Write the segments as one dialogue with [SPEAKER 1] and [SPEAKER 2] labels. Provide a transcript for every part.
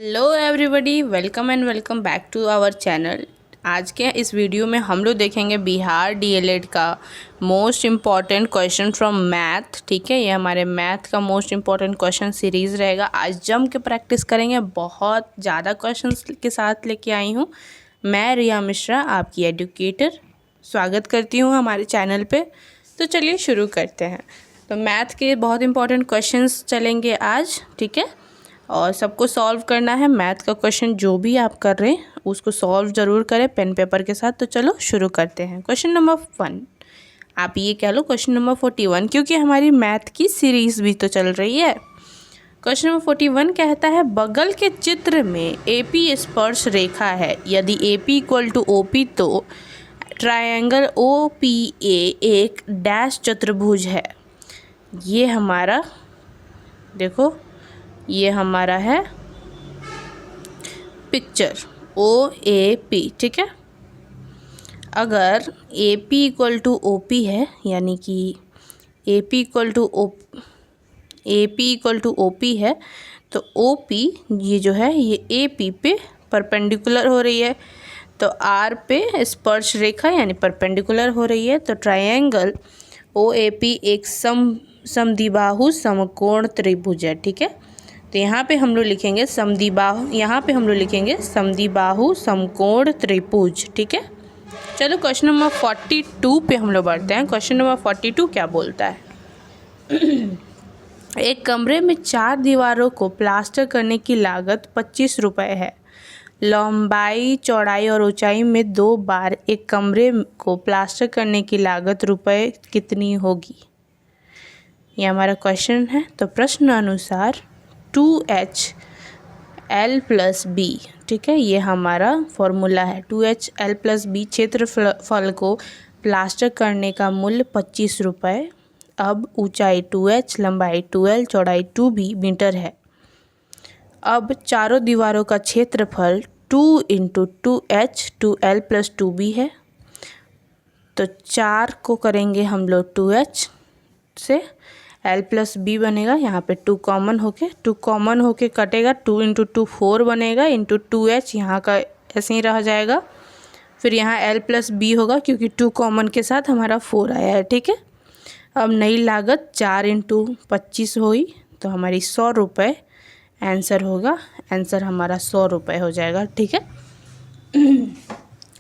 [SPEAKER 1] Hello everybody, welcome and welcome back to our channel. आज के इस वीडियो में हम लोग देखेंगे बिहार डीएलएड का most important question from math. ठीक है, ये हमारे मैथ का मोस्ट इम्पॉर्टेंट क्वेश्चन सीरीज़ रहेगा। आज जम के प्रैक्टिस करेंगे, बहुत ज़्यादा क्वेश्चंस के साथ लेके आई हूँ। मैं रिया मिश्रा, आपकी एडुकेटर, स्वागत करती हूँ हमारे चैनल पे। तो चलिए शुरू करते हैं। तो मैथ के बहुत इंपॉर्टेंट क्वेश्चंस चलेंगे आज, ठीक है, और सबको सॉल्व करना है। मैथ का क्वेश्चन जो भी आप कर रहे हैं उसको सॉल्व ज़रूर करें पेन पेपर के साथ। तो चलो शुरू करते हैं। क्वेश्चन नंबर 1, आप ये कह लो क्वेश्चन नंबर 41, क्योंकि हमारी मैथ की सीरीज़ भी तो चल रही है। क्वेश्चन नंबर 41 कहता है, बगल के चित्र में AP स्पर्श रेखा है। यदि AP इक्वल टू OP तो ट्रायंगल OPA एक डैश चतुर्भुज है। ये हमारा देखो, ये हमारा है पिक्चर OAP, ठीक है। अगर AP इक्वल टू OP है, यानी कि AP इक्वल टू OP है, तो OP ये जो है ये AP पे परपेंडिकुलर हो रही है, तो R पे स्पर्श रेखा यानी परपेंडिकुलर हो रही है। तो ट्रायंगल OAP एक समद्विबाहु समकोण त्रिभुज है, ठीक है। तो यहाँ पे हम लोग लिखेंगे समद्विबाहु समकोण त्रिभुज, ठीक है। चलो क्वेश्चन नंबर 42 पे हम लोग बढ़ते हैं। क्वेश्चन नंबर 42 क्या बोलता है? एक कमरे में 4 दीवारों को प्लास्टर करने की लागत 25 रुपये है। लंबाई, चौड़ाई और ऊंचाई में 2 बार एक कमरे को प्लास्टर करने की लागत रुपये कितनी होगी? ये हमारा क्वेश्चन है। तो प्रश्न अनुसार 2HL+B, ठीक है, ये हमारा फॉर्मूला है। 2HL+B क्षेत्रफल को प्लास्टर करने का मूल्य 25 रुपये। अब ऊंचाई 2H, लंबाई 2L, चौड़ाई 2B मीटर है। अब चारों दीवारों का क्षेत्रफल 2 × 2H 2L+2B है। तो 4 को करेंगे हम लोग 2H से, L+B बनेगा। यहाँ पे 2 कॉमन होके कटेगा, 2 × 2 4 बनेगा, इंटू 2H यहाँ का ऐसे ही रह जाएगा। फिर यहाँ L+B होगा, क्योंकि 2 कॉमन के साथ हमारा 4 आया है, ठीक है। अब नई लागत 4 × 25 हुई, तो हमारी 100 रुपये आंसर होगा। आंसर हमारा 100 रुपये हो जाएगा, ठीक है।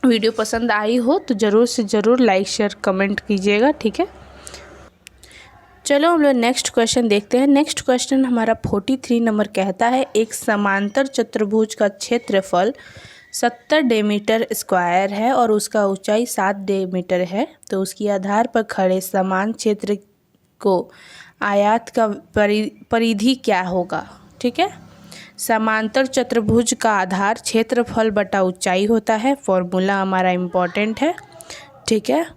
[SPEAKER 1] वीडियो पसंद आई हो तो ज़रूर से ज़रूर लाइक, शेयर, कमेंट कीजिएगा, ठीक है। चलो हम लोग नेक्स्ट क्वेश्चन देखते हैं। नेक्स्ट क्वेश्चन हमारा 43 नंबर कहता है, एक समांतर चतुर्भुज का क्षेत्रफल 70 डेमीटर स्क्वायर है और उसका ऊंचाई 7 डेमीटर है। तो उसकी आधार पर खड़े समान क्षेत्र को आयत का परिधि क्या होगा? ठीक है, समांतर चतुर्भुज का आधार क्षेत्रफल बटा ऊंचाई होता है। फॉर्मूला हमारा इम्पॉर्टेंट है, ठीक है।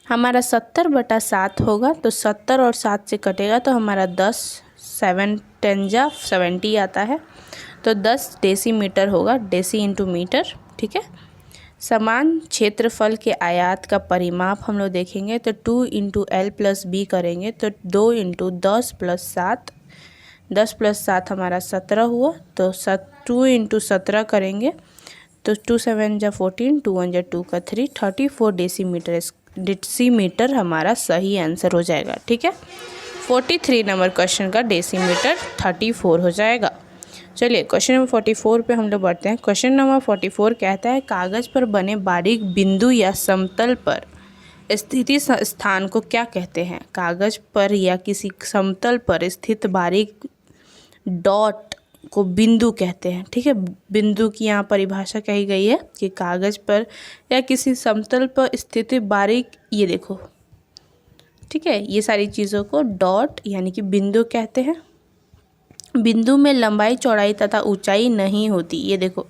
[SPEAKER 1] हमारा 70/7 होगा, तो 70 और 7 से कटेगा तो हमारा 10, 7 10 जा 70 आता है। तो 10 डेसीमीटर होगा, डेसी इंटू मीटर, ठीक है। समान क्षेत्रफल के आयत का परिमाप हम लोग देखेंगे, तो 2 × L+B करेंगे, तो 2 × 10 + 7, 10 + 7 हमारा 17 हुआ। तो 2 × 17 करेंगे, तो 2 7 जा 14, 2 1 जा 2 का 3, 34 डेसीमीटर हमारा सही आंसर हो जाएगा, ठीक है। 43 नंबर क्वेश्चन का डेसीमीटर 34 हो जाएगा। चलिए क्वेश्चन नंबर 44 पे हम लोग बढ़ते हैं। क्वेश्चन नंबर 44 कहता है, कागज़ पर बने बारीक बिंदु या समतल पर स्थिति स्थान को क्या कहते हैं? कागज़ पर या किसी समतल पर स्थित बारीक डॉट को बिंदु कहते हैं, ठीक है। बिंदु की यहाँ परिभाषा कही गई है कि कागज़ पर या किसी समतल पर स्थित बारीक, ये देखो, ठीक है, ये सारी चीज़ों को डॉट यानी कि बिंदु कहते हैं। बिंदु में लंबाई, चौड़ाई तथा ऊंचाई नहीं होती। ये देखो,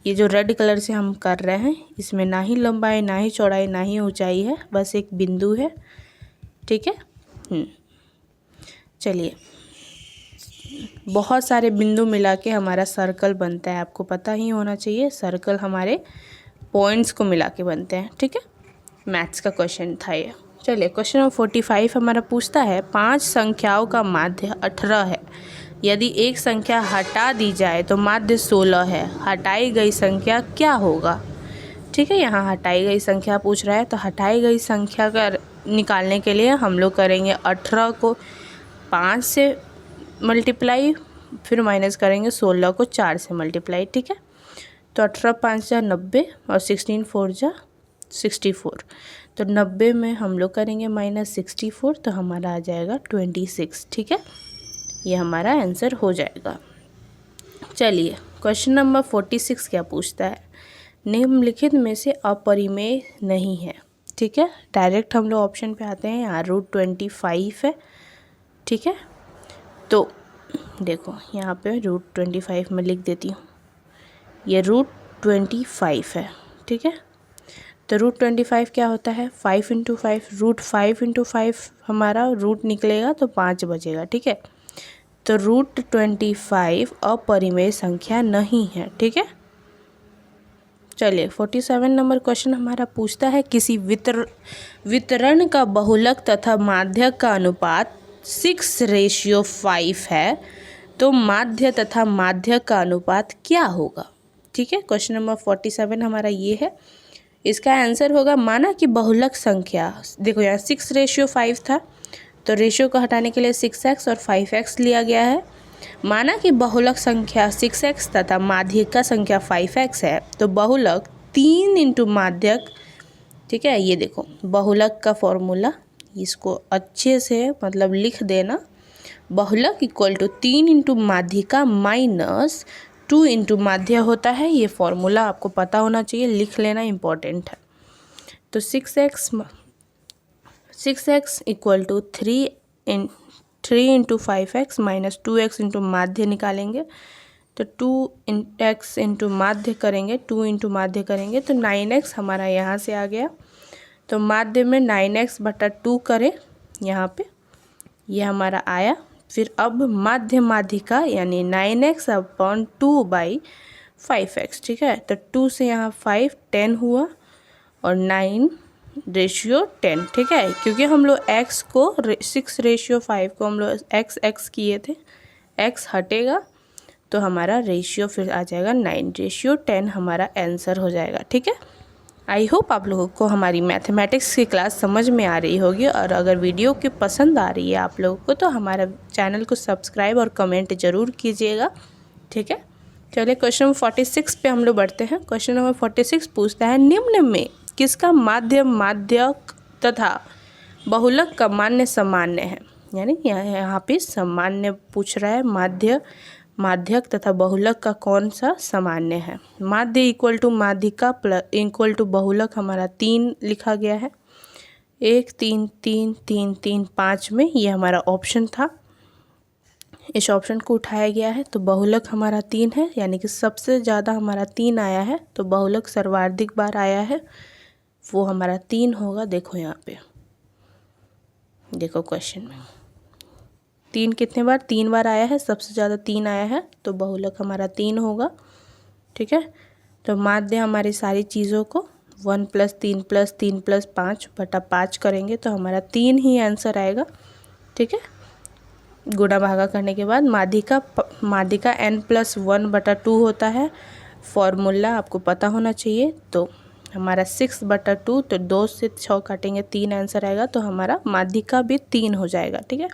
[SPEAKER 1] ये जो रेड कलर से हम कर रहे हैं, इसमें ना ही लंबाई, ना ही चौड़ाई, ना ही ऊंचाई है, बस एक बिंदु है, ठीक है। चलिए, बहुत सारे बिंदु मिला के हमारा सर्कल बनता है, आपको पता ही होना चाहिए। सर्कल हमारे पॉइंट्स को मिला के बनते हैं, ठीक है। मैथ्स का क्वेश्चन था ये। चलिए क्वेश्चन नंबर 45 हमारा पूछता है, 5 संख्याओं का माध्य 18 है यदि एक संख्या हटा दी जाए तो माध्य 16 है, हटाई गई संख्या क्या होगा। ठीक है, यहाँ हटाई गई संख्या पूछ रहा है, तो हटाई गई संख्या का निकालने के लिए हम लोग करेंगे 18 को 5 से मल्टीप्लाई, फिर माइनस करेंगे 16 को 4 से मल्टीप्लाई। ठीक है, तो 18 5 जा 90 और 16 4 जा 64, तो 90 में हम लोग करेंगे माइनस 64, तो हमारा आ जाएगा 26। ठीक है, ये हमारा आंसर हो जाएगा। चलिए क्वेश्चन नंबर 46 क्या पूछता है, निम्नलिखित में से अपरिमेय नहीं है। ठीक है, डायरेक्ट हम लोग ऑप्शन पे आते हैं। यहाँ √25 है। ठीक है, तो देखो यहाँ पे √25 में लिख देती हूँ, ये √25 है। ठीक है, तो √25 क्या होता है, 5 × 5, √5 × 5 हमारा रूट निकलेगा तो 5 बचेगा। ठीक है, तो √25 अपरिमेय संख्या नहीं है। ठीक है, चलिए 47 नंबर क्वेश्चन हमारा पूछता है, किसी वितरण का बहुलक तथा माध्यक का अनुपात 6:5 है, तो माध्य तथा माध्यक का अनुपात क्या होगा। ठीक है, क्वेश्चन नंबर 47 हमारा ये है। इसका आंसर होगा, माना कि बहुलक संख्या, देखो यहाँ 6:5 था, तो रेशियो को हटाने के लिए 6x और 5x लिया गया है। माना कि बहुलक संख्या 6x तथा माध्यिका संख्या 5x है, तो बहुलक 3 × माध्यक। ठीक है, ये देखो बहुलक का फॉर्मूला, इसको अच्छे से मतलब लिख देना, बहुलक = 3 × माध्यिका माइनस 2 × माध्य होता है। ये फॉर्मूला आपको पता होना चाहिए, लिख लेना इम्पोर्टेंट है। तो 6x = 3 × 5x माइनस 2x × माध्य निकालेंगे, तो 2x × माध्य करेंगे, 2 × माध्य करेंगे तो 9x हमारा यहाँ से आ गया। तो माध्य में 9x/2 करें यहाँ पे, ये हमारा आया। फिर अब माध्य माध्यिका यानी 9x/2/5x। ठीक है, तो 2 से यहाँ 5 10 हुआ और 9:10। ठीक है, क्योंकि हम लोग x को 6:5 को हम लोग x किए थे, x हटेगा तो हमारा रेशियो फिर आ जाएगा 9:10 हमारा आंसर हो जाएगा। ठीक है, आई होप आप लोगों को हमारी मैथमेटिक्स की क्लास समझ में आ रही होगी, और अगर वीडियो की पसंद आ रही है आप लोगों को तो हमारा चैनल को सब्सक्राइब और कमेंट ज़रूर कीजिएगा। ठीक है, चलिए क्वेश्चन नंबर 46 पे हम लोग बढ़ते हैं। क्वेश्चन नंबर 46 पूछता है, निम्न में किसका माध्य माध्यक तथा बहुलक का मान्य सामान्य है। यानी यहाँ पे सामान्य पूछ रहा है, माध्य माध्यक तथा बहुलक का कौन सा सामान्य है। माध्य = माध्यिका = बहुलक हमारा 3 लिखा गया है, 1 3 3 3 3 5 में, ये हमारा ऑप्शन था, इस ऑप्शन को उठाया गया है। तो बहुलक हमारा 3 है, यानी कि सबसे ज़्यादा हमारा 3 आया है, तो बहुलक सर्वाधिक बार आया है वो हमारा 3 होगा। देखो यहाँ पे देखो क्वेश्चन में 3 कितने बार, 3 बार आया है, सबसे ज़्यादा 3 आया है, तो बहुलक हमारा 3 होगा। ठीक है, तो माध्य हमारी सारी चीज़ों को 1 + 3 + 3 + 5/5 करेंगे तो हमारा 3 ही आंसर आएगा। ठीक है, गुणा भागा करने के बाद माध्यिका n+1/2 होता है, फॉर्मूला आपको पता होना चाहिए। तो हमारा 6/2, तो 2 से 6 काटेंगे 3 आंसर आएगा, तो हमारा माध्यिका भी 3 हो जाएगा। ठीक है,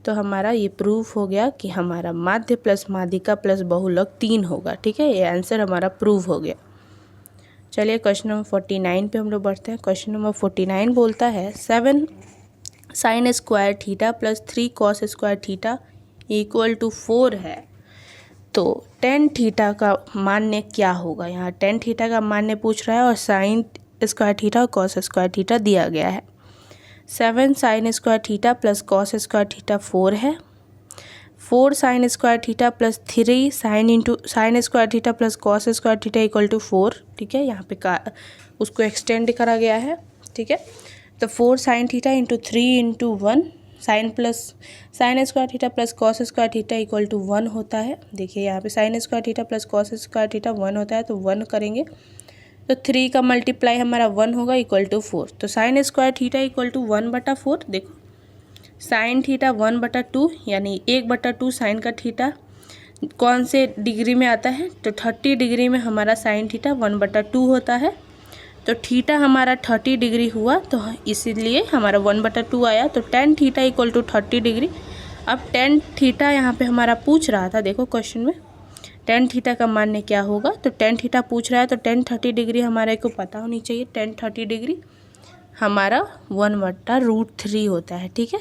[SPEAKER 1] तो हमारा ये प्रूफ हो गया कि हमारा माध्य प्लस माध्यिका प्लस बहुलक 3 होगा। ठीक है, ये आंसर हमारा प्रूव हो गया। चलिए क्वेश्चन नंबर 49 पे हम लोग बढ़ते हैं। क्वेश्चन नंबर 49 बोलता है, 7 sin² θ + 3 cos² θ = 4 है, तो tan θ का मान्य क्या होगा। यहाँ tan θ का मान्य पूछ रहा है और sin² θ और cos² θ दिया गया है। 7 sin² θ + cos² θ 4 है, 4 sin² θ + 3 sin² θ + cos² θ = 4। ठीक है, यहाँ पे उसको एक्सटेंड करा गया है। ठीक है, तो 4 sin θ × 3 × 1 sin² θ + cos² θ = 1 होता है। देखिए यहाँ पे sin² θ + cos² θ 1 होता है, तो 1 करेंगे तो 3 का मल्टीप्लाई हमारा 1 होगा = 4। तो sin² θ = 1/4। देखो साइन थीटा 1/2 यानी 1/2 साइन का थीटा कौन से डिग्री में आता है, तो 30 डिग्री में हमारा साइन थीटा 1/2 होता है। तो थीटा हमारा 30 डिग्री हुआ, तो इसीलिए हमारा 1/2 आया। तो tan theta equal to 30 degree. अब टेन थीटा यहाँ पे हमारा पूछ रहा था, देखो क्वेश्चन में टेन थीटा का मान्य क्या होगा। तो टेन थीटा पूछ रहा है, तो टेन 30 डिग्री हमारे को पता होनी चाहिए। टेन 30 डिग्री हमारा 1/√3 होता है, ठीक है।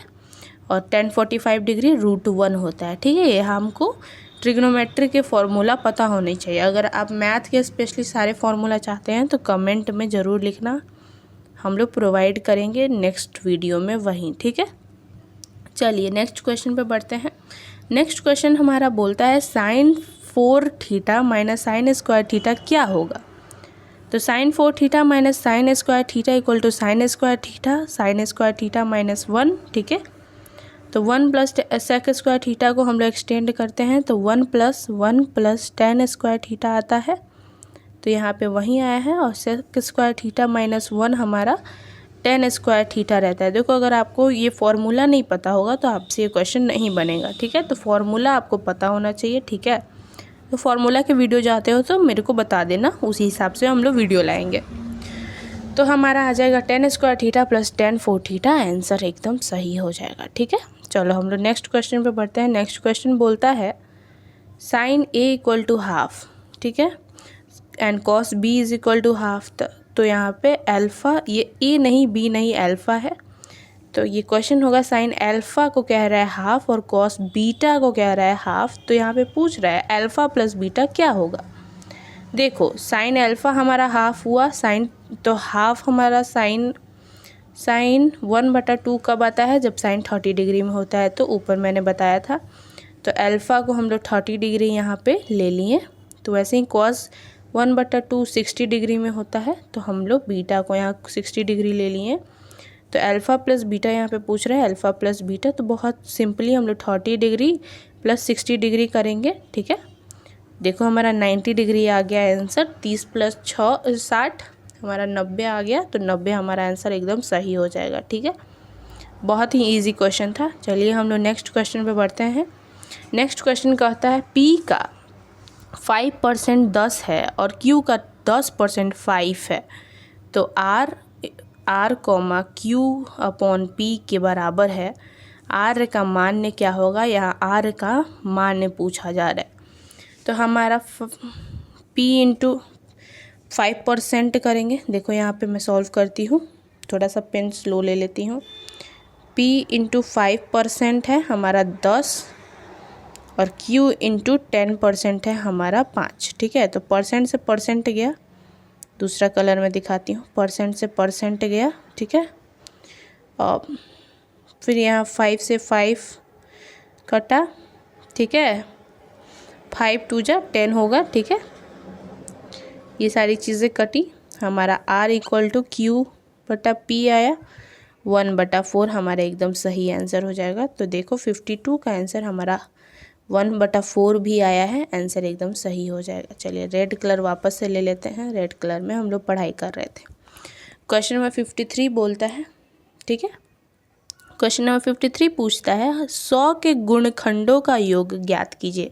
[SPEAKER 1] और टेन 45 डिग्री √1 होता है, ठीक है। ये हमको ट्रिग्नोमेट्री के फॉर्मूला पता होने चाहिए। अगर आप मैथ के स्पेशली सारे फॉर्मूला चाहते हैं तो कमेंट में ज़रूर लिखना, हम लोग प्रोवाइड करेंगे नेक्स्ट वीडियो में वहीं, ठीक है। चलिए नेक्स्ट क्वेश्चन पे बढ़ते हैं। नेक्स्ट क्वेश्चन हमारा बोलता है sine 4 theta minus sine square theta क्या होगा। तो sine 4 theta minus sine square theta equal to sine square theta, sine square theta minus 1, ठीक है। तो 1 प्लस सेक स्क्वायर थीटा को हम लोग एक्सटेंड करते हैं, तो 1 plus 1 plus ten square theta आता है। तो यहाँ पे वहीं आया है। और सेक स्क्वायर थीटा माइनस 1 हमारा टेन स्क्वायर थीटा रहता है। देखो अगर आपको ये फॉर्मूला नहीं पता होगा तो आपसे ये क्वेश्चन नहीं बनेगा, ठीक है। तो फॉर्मूला आपको पता होना चाहिए, ठीक है। तो फॉर्मूला के वीडियो जाते हो तो मेरे को बता देना, उसी हिसाब से हम लोग वीडियो लाएंगे। तो हमारा आ जाएगा ten square theta plus ten 4 theta, answer एकदम सही हो जाएगा, ठीक है। चलो हम लोग नेक्स्ट क्वेश्चन पे बढ़ते हैं। नेक्स्ट क्वेश्चन बोलता है sine A equal to half, ठीक है, and cos B is equal to half. तो यहाँ पे अल्फ़ा, ये ए नहीं बी नहीं अल्फ़ा है। तो ये क्वेश्चन होगा साइन अल्फ़ा को कह रहा है हाफ और कॉस बीटा को कह रहा है हाफ। तो यहाँ पे पूछ रहा है अल्फ़ा प्लस बीटा क्या होगा। देखो साइन अल्फ़ा हमारा हाफ हुआ, साइन तो हाफ हमारा साइन 1/2 कब आता है, जब साइन 30 डिग्री में होता है। तो ऊपर मैंने बताया था। तो अल्फ़ा को हम लोग 30 डिग्री यहाँ पे ले लिए। तो वैसे ही कॉस 1/2 60 डिग्री में होता है। तो हम लोग बीटा को यहाँ 60 डिग्री ले लिए। तो अल्फ़ा प्लस बीटा यहाँ पे पूछ रहा है, अल्फ़ा प्लस बीटा। तो बहुत सिंपली हम लोग 30 डिग्री प्लस 60 डिग्री करेंगे, ठीक है। देखो हमारा 90 डिग्री आ गया आंसर। 30 प्लस 6 60 हमारा 90 आ गया। तो 90 हमारा आंसर एकदम सही हो जाएगा, ठीक है। बहुत ही इजी क्वेश्चन था। चलिए हम लोग नेक्स्ट क्वेश्चन पे बढ़ते हैं। नेक्स्ट क्वेश्चन कहता है P का 5% 10 है और Q का 10% 5 है। तो R Q अपॉन P के बराबर है। R का मान्य क्या होगा, यहाँ R का मान्य पूछा जा रहा है। तो हमारा P इंटू 5% करेंगे। देखो यहाँ पे मैं सॉल्व करती हूँ, थोड़ा सा पेन स्लो ले लेती हूँ। P इंटू 5% है हमारा 10 और Q इंटू 10% है हमारा 5, ठीक है। तो परसेंट से परसेंट गया, दूसरा कलर में दिखाती हूँ, परसेंट से परसेंट गया, ठीक है। और फिर यहाँ 5 से 5 कटा, ठीक है। 5 2 जा 10 होगा, ठीक है। ये सारी चीज़ें कटी। हमारा R इक्वल टू Q/P आया। 1/4 हमारा एकदम सही आंसर हो जाएगा। तो देखो 52 का आंसर हमारा 1/4 भी आया है, आंसर एकदम सही हो जाएगा। चलिए रेड कलर वापस से ले लेते हैं, रेड कलर में हम लोग पढ़ाई कर रहे थे। क्वेश्चन नंबर 53 बोलता है, ठीक है। क्वेश्चन नंबर 53 पूछता है 100 के गुणखंडों का योग ज्ञात कीजिए।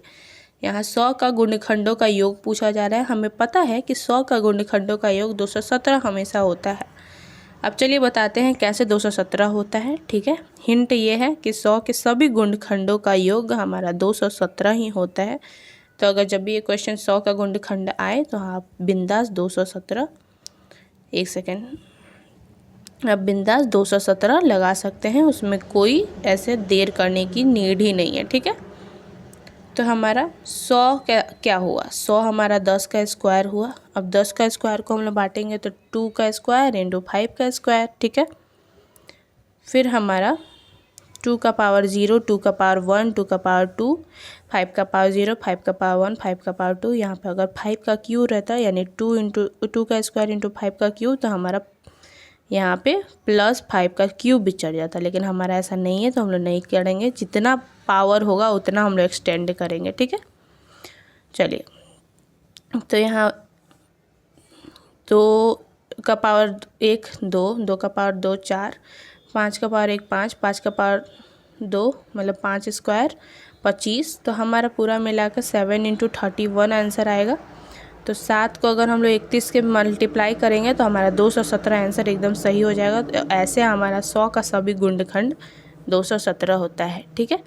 [SPEAKER 1] यहाँ 100 का गुणखंडों का योग पूछा जा रहा है। हमें पता है कि 100 का गुणखंडों का योग 217 हमेशा होता है। अब चलिए बताते हैं कैसे 217 होता है, ठीक है। हिंट ये है कि 100 के सभी गुणखंडों का योग हमारा 217 ही होता है। तो अगर जब भी ये क्वेश्चन 100 का गुणखंड आए तो आप बिंदास 217, एक सेकेंड, आप बिंदास 217 लगा सकते हैं, उसमें कोई ऐसे देर करने की नीड ही नहीं है, ठीक है। तो हमारा 100 क्या हुआ, 100 हमारा 10 का स्क्वायर हुआ। अब 10 का स्क्वायर को हम लोग बांटेंगे तो 2 का स्क्वायर इंटू 5 का स्क्वायर, ठीक है। फिर हमारा 2 का पावर 0, 2 का पावर 1, 2 का पावर 2, 5 का पावर 0, 5 का पावर 1, 5 का पावर 2। यहाँ पे अगर 5 का क्यू रहता यानी 2 का स्क्वायर इंटू 5 का क्यू, तो हमारा यहाँ पे +5 का क्यूब भी चढ़ जाता। लेकिन हमारा ऐसा नहीं है, तो हम लोग नहीं करेंगे। जितना पावर होगा उतना हम लोग एक्सटेंड करेंगे, ठीक है। चलिए तो यहाँ 2 का पावर 1 2, 2 का पावर 2 4, 5 का पावर 1 5, 5 का पावर 2 मतलब 5 स्क्वायर 25, तो हमारा पूरा मिलाकर 7 × 31 आंसर आएगा। तो 7 को अगर हम लोग 31 के मल्टीप्लाई करेंगे तो हमारा 217 आंसर एकदम सही हो जाएगा। तो ऐसे हमारा 100 का सभी गुणनखंड 217 होता है। ठीक है।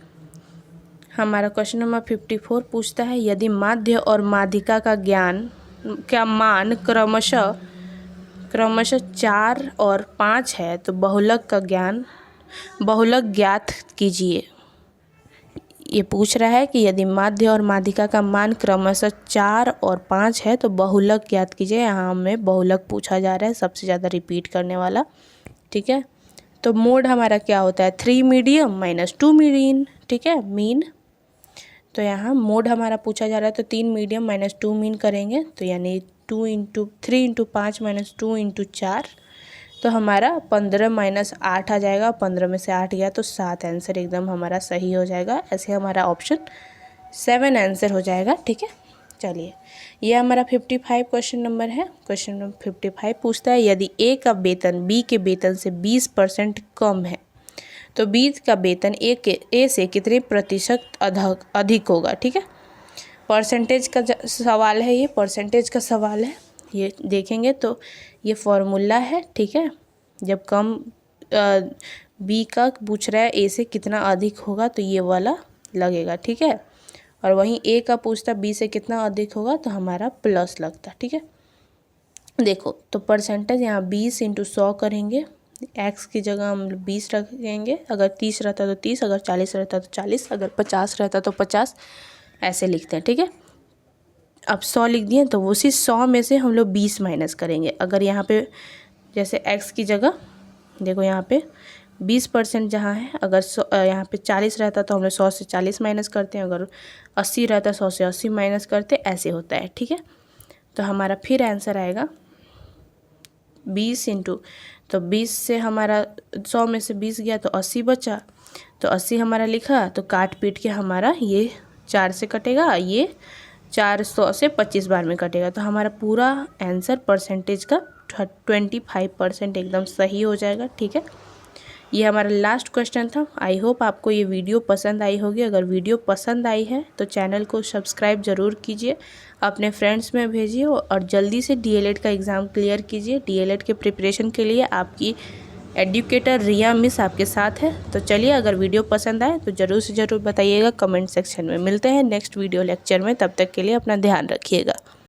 [SPEAKER 1] हमारा क्वेश्चन नंबर 54 पूछता है, यदि माध्य और माध्यिका का मान क्रमशः 4 और 5 है तो बहुलक ज्ञात कीजिए। ये पूछ रहा है कि यदि माध्य और माध्यिका का मान क्रमशः 4 और 5 है तो बहुलक ज्ञात कीजिए। यहाँ हमें बहुलक पूछा जा रहा है, सबसे ज़्यादा रिपीट करने वाला। ठीक है। तो मोड हमारा क्या होता है, 3 मीडियम माइनस 2 मीन। ठीक है, मीन। तो यहाँ मोड हमारा पूछा जा रहा है तो 3 मीडियम माइनस 2 मीन करेंगे, तो यानी 3 × 5 माइनस 2 × 4, तो हमारा 15 माइनस 8 आ जाएगा। 15 में से 8 गया तो 7 आंसर एकदम हमारा सही हो जाएगा। ऐसे हमारा ऑप्शन 7 आंसर हो जाएगा। ठीक है। चलिए, ये हमारा 55 क्वेश्चन नंबर है। क्वेश्चन नंबर 55 पूछता है, यदि ए का वेतन बी के वेतन से 20% कम है तो बी का वेतन ए से कितने प्रतिशत अधिक होगा। ठीक है, परसेंटेज का सवाल है, ये परसेंटेज का सवाल है। ये देखेंगे तो ये फॉर्मूला है। ठीक है, जब कम बी का पूछ रहा है ए से कितना अधिक होगा तो ये वाला लगेगा। ठीक है, और वहीं ए का पूछता बी से कितना अधिक होगा तो हमारा प्लस लगता। ठीक है, देखो तो परसेंटेज यहाँ 20 × 100 करेंगे, एक्स की जगह हम 20 रखेंगे। अगर 30 रहता तो 30, अगर 40 रहता तो 40, अगर 50 रहता तो 50, ऐसे लिखते हैं। ठीक है, अब 100 लिख दिए तो उसी 100 में से हम लोग 20 माइनस करेंगे। अगर यहाँ पे जैसे x की जगह देखो यहाँ पे 20% जहाँ है, अगर यहाँ पे 40 रहता तो हम लोग 100 से 40 माइनस करते हैं, अगर 80 रहता 100 से 80 माइनस करते, ऐसे होता है। ठीक है, तो हमारा फिर आंसर आएगा 20 × तो 20 से हमारा 100 में से 20 गया तो 80 बचा, तो 80 हमारा लिखा तो काट पीट के हमारा ये 4 से कटेगा, ये 400 से 25 बार में कटेगा, तो हमारा पूरा आंसर परसेंटेज का 25% एकदम सही हो जाएगा। ठीक है, ये हमारा लास्ट क्वेश्चन था। आई होप आपको ये वीडियो पसंद आई होगी। अगर वीडियो पसंद आई है तो चैनल को सब्सक्राइब ज़रूर कीजिए, अपने फ्रेंड्स में भेजिए और जल्दी से डीएलएड का एग्ज़ाम क्लियर कीजिए। डीएलएड के प्रिपरेशन के लिए आपकी एजुकेटर रिया मिस आपके साथ है। तो चलिए, अगर वीडियो पसंद आए तो ज़रूर से ज़रूर बताइएगा कमेंट सेक्शन में। मिलते हैं नेक्स्ट वीडियो लेक्चर में, तब तक के लिए अपना ध्यान रखिएगा।